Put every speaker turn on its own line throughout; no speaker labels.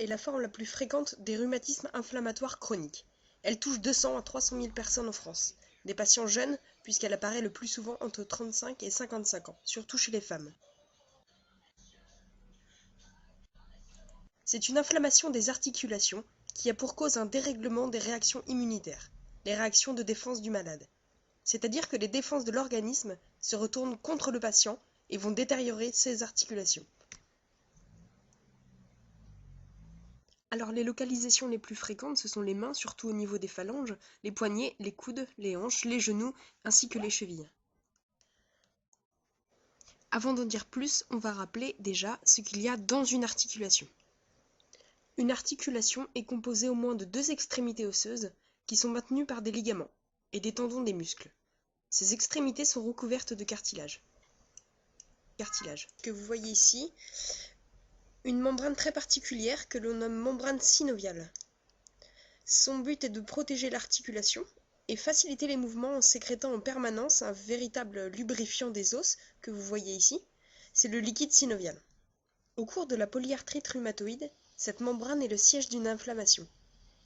est la forme la plus fréquente des rhumatismes inflammatoires chroniques. Elle touche 200 à 300 000 personnes en France, des patients jeunes puisqu'elle apparaît le plus souvent entre 35 et 55 ans, surtout chez les femmes. C'est une inflammation des articulations qui a pour cause un dérèglement des réactions immunitaires, les réactions de défense du malade. C'est-à-dire que les défenses de l'organisme se retournent contre le patient et vont détériorer ses articulations. Alors les localisations les plus fréquentes, ce sont les mains, surtout au niveau des phalanges, les poignets, les coudes, les hanches, les genoux, ainsi que les chevilles. Avant d'en dire plus, on va rappeler déjà ce qu'il y a dans une articulation. Une articulation est composée au moins de deux extrémités osseuses qui sont maintenues par des ligaments et des tendons des muscles. Ces extrémités sont recouvertes de cartilage. Que vous voyez ici, une membrane très particulière que l'on nomme membrane synoviale. Son but est de protéger l'articulation et faciliter les mouvements en sécrétant en permanence un véritable lubrifiant des os que vous voyez ici, c'est le liquide synovial. Au cours de la polyarthrite rhumatoïde, cette membrane est le siège d'une inflammation.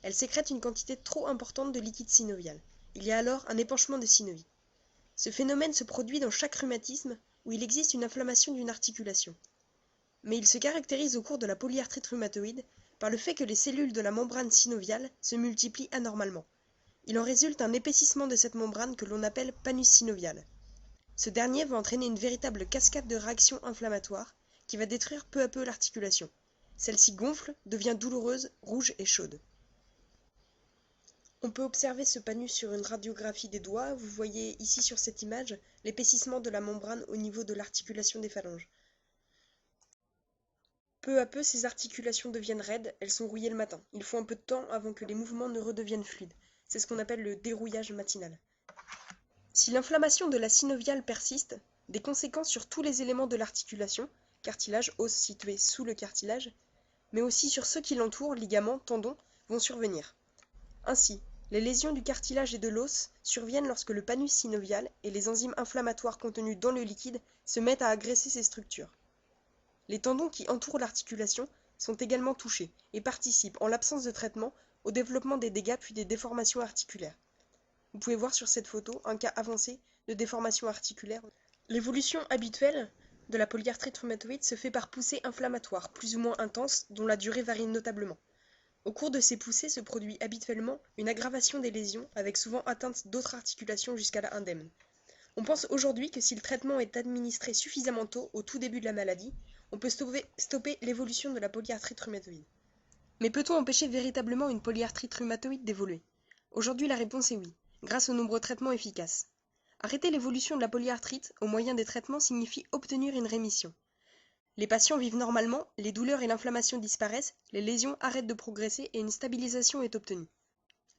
Elle sécrète une quantité trop importante de liquide synovial. Il y a alors un épanchement des synovies. Ce phénomène se produit dans chaque rhumatisme où il existe une inflammation d'une articulation. Mais il se caractérise au cours de la polyarthrite rhumatoïde par le fait que les cellules de la membrane synoviale se multiplient anormalement. Il en résulte un épaississement de cette membrane que l'on appelle panus synovial. Ce dernier va entraîner une véritable cascade de réactions inflammatoires qui va détruire peu à peu l'articulation. Celle-ci gonfle, devient douloureuse, rouge et chaude. On peut observer ce panus sur une radiographie des doigts. Vous voyez ici sur cette image l'épaississement de la membrane au niveau de l'articulation des phalanges. Peu à peu, ces articulations deviennent raides, elles sont rouillées le matin. Il faut un peu de temps avant que les mouvements ne redeviennent fluides. C'est ce qu'on appelle le dérouillage matinal. Si l'inflammation de la synoviale persiste, des conséquences sur tous les éléments de l'articulation, cartilage, os situé sous le cartilage, mais aussi sur ceux qui l'entourent, ligaments, tendons, vont survenir. Ainsi, les lésions du cartilage et de l'os surviennent lorsque le panus synovial et les enzymes inflammatoires contenues dans le liquide se mettent à agresser ces structures. Les tendons qui entourent l'articulation sont également touchés et participent, en l'absence de traitement, au développement des dégâts puis des déformations articulaires. Vous pouvez voir sur cette photo un cas avancé de déformation articulaire. L'évolution habituelle de la polyarthrite rhumatoïde se fait par poussées inflammatoires, plus ou moins intenses, dont la durée varie notablement. Au cours de ces poussées se produit habituellement une aggravation des lésions, avec souvent atteinte d'autres articulations jusqu'à la indemne. On pense aujourd'hui que si le traitement est administré suffisamment tôt, au tout début de la maladie, on peut stopper l'évolution de la polyarthrite rhumatoïde. Mais peut-on empêcher véritablement une polyarthrite rhumatoïde d'évoluer? Aujourd'hui, la réponse est oui, grâce aux nombreux traitements efficaces. Arrêter l'évolution de la polyarthrite au moyen des traitements signifie obtenir une rémission. Les patients vivent normalement, les douleurs et l'inflammation disparaissent, les lésions arrêtent de progresser et une stabilisation est obtenue.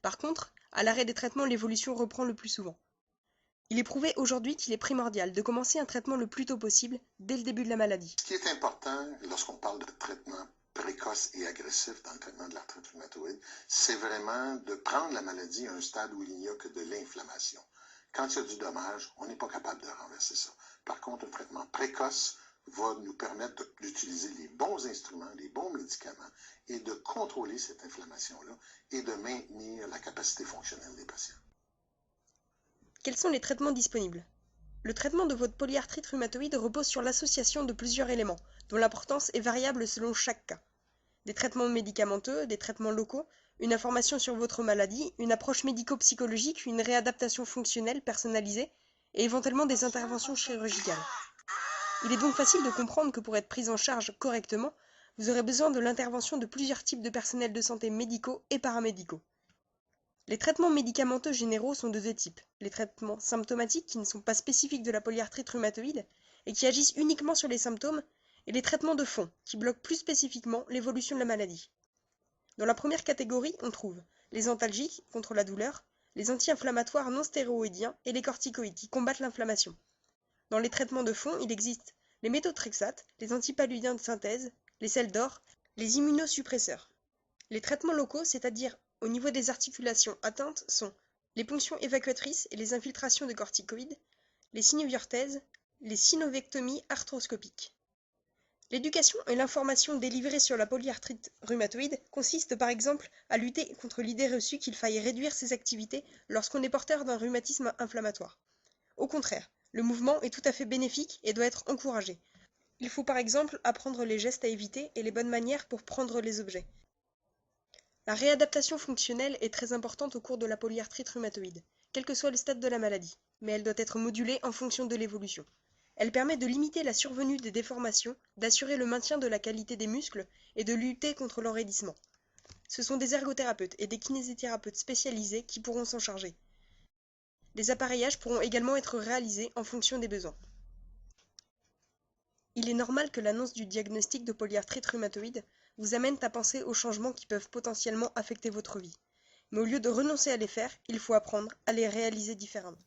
Par contre, à l'arrêt des traitements, l'évolution reprend le plus souvent. Il est prouvé aujourd'hui qu'il est primordial de commencer un traitement le plus tôt possible, dès le début de la maladie.
Ce qui est important lorsqu'on parle de traitement précoce et agressif dans le traitement de l'arthrite rhumatoïde, c'est vraiment de prendre la maladie à un stade où il n'y a que de l'inflammation. Quand il y a du dommage, on n'est pas capable de renverser ça. Par contre, un traitement précoce va nous permettre d'utiliser les bons instruments, les bons médicaments et de contrôler cette inflammation-là et de maintenir la capacité fonctionnelle des patients.
Quels sont les traitements disponibles? Le traitement de votre polyarthrite rhumatoïde repose sur l'association de plusieurs éléments, dont l'importance est variable selon chaque cas. Des traitements médicamenteux, des traitements locaux, une information sur votre maladie, une approche médico-psychologique, une réadaptation fonctionnelle personnalisée, et éventuellement des interventions chirurgicales. Il est donc facile de comprendre que pour être pris en charge correctement, vous aurez besoin de l'intervention de plusieurs types de personnels de santé médicaux et paramédicaux. Les traitements médicamenteux généraux sont de deux types. Les traitements symptomatiques qui ne sont pas spécifiques de la polyarthrite rhumatoïde et qui agissent uniquement sur les symptômes, et les traitements de fond qui bloquent plus spécifiquement l'évolution de la maladie. Dans la première catégorie, on trouve les antalgiques contre la douleur, les anti-inflammatoires non stéroïdiens et les corticoïdes qui combattent l'inflammation. Dans les traitements de fond, il existe les méthotrexates, les antipaludiens de synthèse, les sels d'or, les immunosuppresseurs. Les traitements locaux, c'est-à-dire au niveau des articulations atteintes, sont les ponctions évacuatrices et les infiltrations de corticoïdes, les synoviorthèses, les synovectomies arthroscopiques. L'éducation et l'information délivrée sur la polyarthrite rhumatoïde consistent par exemple à lutter contre l'idée reçue qu'il faille réduire ses activités lorsqu'on est porteur d'un rhumatisme inflammatoire. Au contraire, le mouvement est tout à fait bénéfique et doit être encouragé. Il faut par exemple apprendre les gestes à éviter et les bonnes manières pour prendre les objets. La réadaptation fonctionnelle est très importante au cours de la polyarthrite rhumatoïde, quel que soit le stade de la maladie, mais elle doit être modulée en fonction de l'évolution. Elle permet de limiter la survenue des déformations, d'assurer le maintien de la qualité des muscles et de lutter contre l'enraidissement. Ce sont des ergothérapeutes et des kinésithérapeutes spécialisés qui pourront s'en charger. Les appareillages pourront également être réalisés en fonction des besoins. Il est normal que l'annonce du diagnostic de polyarthrite rhumatoïde vous amène à penser aux changements qui peuvent potentiellement affecter votre vie. Mais au lieu de renoncer à les faire, il faut apprendre à les réaliser différemment.